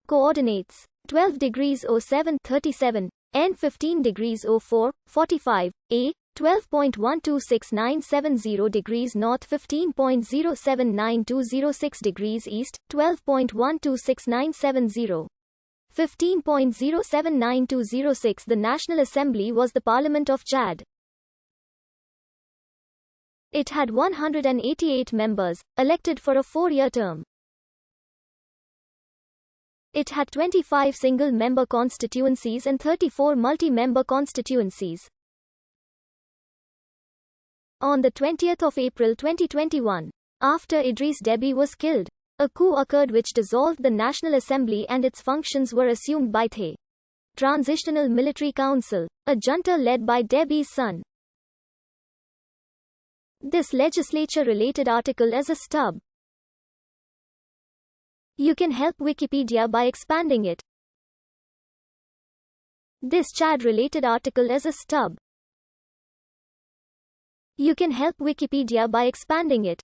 Coordinates: 12 degrees 07 37, N 15 degrees 04 45, A 12.126970 degrees north, 15.079206 degrees east, 12.126970. 15.079206. The National Assembly was the Parliament of Chad. It had 188 members, elected for a 4-year term. It had 25 single-member constituencies and 34 multi-member constituencies. On the 20th of April 2021, after Idris Deby was killed, a coup occurred which dissolved the National Assembly and its functions were assumed by the Transitional Military Council, a junta led by Deby's son. This legislature-related article as a stub. You can help Wikipedia by expanding it. This Chad-related article as a stub. You can help Wikipedia by expanding it.